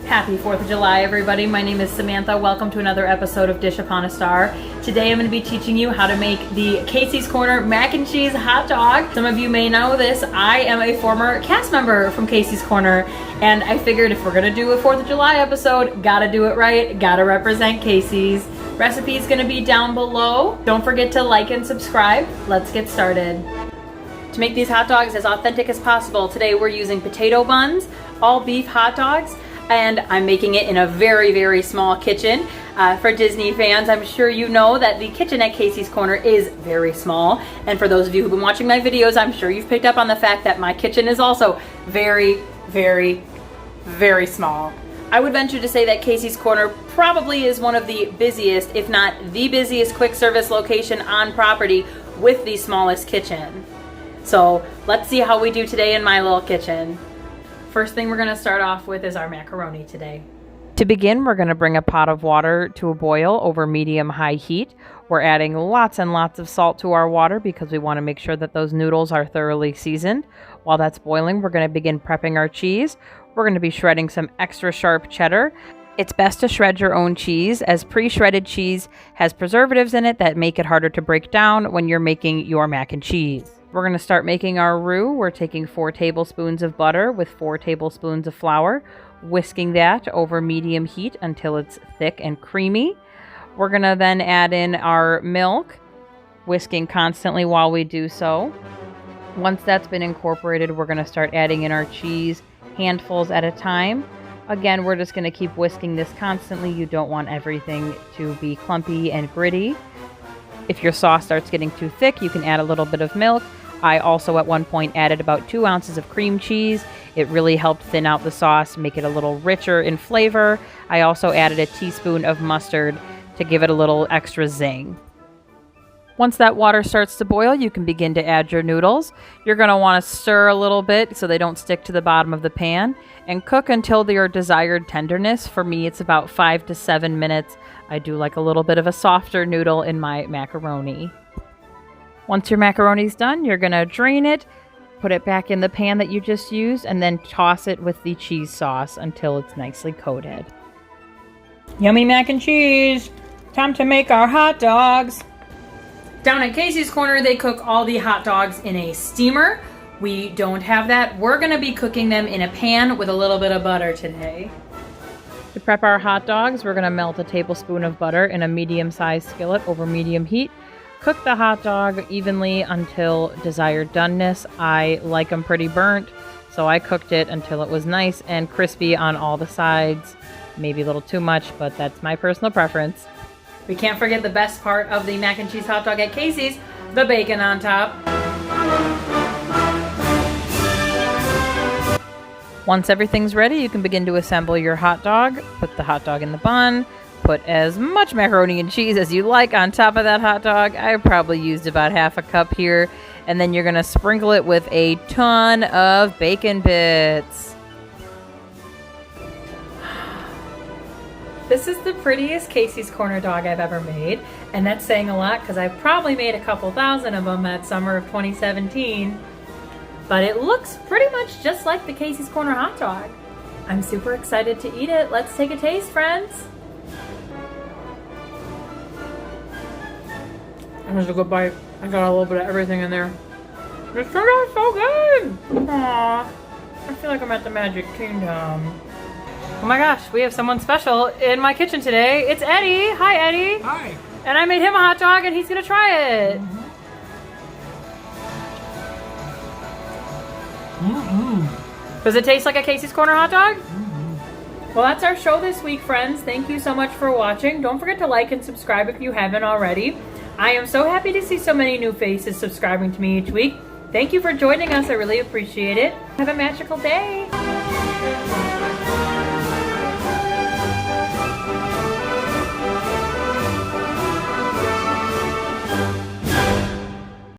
Happy 4th of July, everybody. My name is Samantha. Welcome to another episode of Dish Upon a Star. Today I'm going to be teaching you how to make the Casey's Corner mac and cheese hot dog. Some of you may know this. I am a former cast member from Casey's Corner, and I figured if we're going to do a 4th of July episode, gotta do it right, gotta represent Casey's. Recipe is going to be down below. Don't forget to like and subscribe. Let's get started. To make these hot dogs as authentic as possible, today we're using potato buns, all beef hot dogs, and I'm making it in a very, very small kitchen. For Disney fans, I'm sure you know that the kitchen at Casey's Corner is very small. And for those of you who've been watching my videos, I'm sure you've picked up on the fact that my kitchen is also very, very, very small. I would venture to say that Casey's Corner probably is one of the busiest, if not the busiest quick service location on property with the smallest kitchen. So let's see how we do today in my little kitchen. First thing we're going to start off with is our macaroni today. To begin, we're going to bring a pot of water to a boil over medium-high heat. We're adding lots and lots of salt to our water because we want to make sure that those noodles are thoroughly seasoned. While that's boiling, we're going to begin prepping our cheese. We're going to be shredding some extra sharp cheddar. It's best to shred your own cheese, as pre-shredded cheese has preservatives in it that make it harder to break down when you're making your mac and cheese. We're going to start making our roux. We're taking 4 tablespoons of butter with 4 tablespoons of flour, whisking that over medium heat until it's thick and creamy. We're going to then add in our milk, whisking constantly while we do so. Once that's been incorporated, we're going to start adding in our cheese, handfuls at a time. Again, we're just going to keep whisking this constantly. You don't want everything to be clumpy and gritty. If your sauce starts getting too thick, you can add a little bit of milk. I also at one point added about 2 ounces of cream cheese. It really helped thin out the sauce, make it a little richer in flavor. I also added a teaspoon of mustard to give it a little extra zing. Once that water starts to boil, you can begin to add your noodles. You're going to want to stir a little bit so they don't stick to the bottom of the pan, and cook until their desired tenderness. For me, it's about 5 to 7 minutes. I do like a little bit of a softer noodle in my macaroni. Once your macaroni's done, you're going to drain it, put it back in the pan that you just used, and then toss it with the cheese sauce until it's nicely coated. Yummy mac and cheese! Time to make our hot dogs! Down at Casey's Corner, they cook all the hot dogs in a steamer. We don't have that. We're going to be cooking them in a pan with a little bit of butter today. To prep our hot dogs, we're going to melt a tablespoon of butter in a medium-sized skillet over medium heat. Cook the hot dog evenly until desired doneness. I like them pretty burnt, so I cooked it until it was nice and crispy on all the sides. Maybe a little too much, but that's my personal preference. We can't forget the best part of the mac and cheese hot dog at Casey's, the bacon on top. Once everything's ready, you can begin to assemble your hot dog. Put the hot dog in the bun. Put as much macaroni and cheese as you like on top of that hot dog. I probably used about half a cup here. And then you're going to sprinkle it with a ton of bacon bits. This is the prettiest Casey's Corner dog I've ever made. And that's saying a lot because I probably made a couple thousand of them that summer of 2017. But it looks pretty much just like the Casey's Corner hot dog. I'm super excited to eat it. Let's take a taste, friends. That was a good bite. I got a little bit of everything in there. This turned out so good! Aww. I feel like I'm at the Magic Kingdom. Oh my gosh, we have someone special in my kitchen today. It's Eddie. Hi, Eddie. Hi. And I made him a hot dog and he's gonna try it. Does it taste like a Casey's Corner hot dog? Well, that's our show this week, friends. Thank you so much for watching. Don't forget to like and subscribe if you haven't already. I am so happy to see so many new faces subscribing to me each week. Thank you for joining us. I really appreciate it. Have a magical day.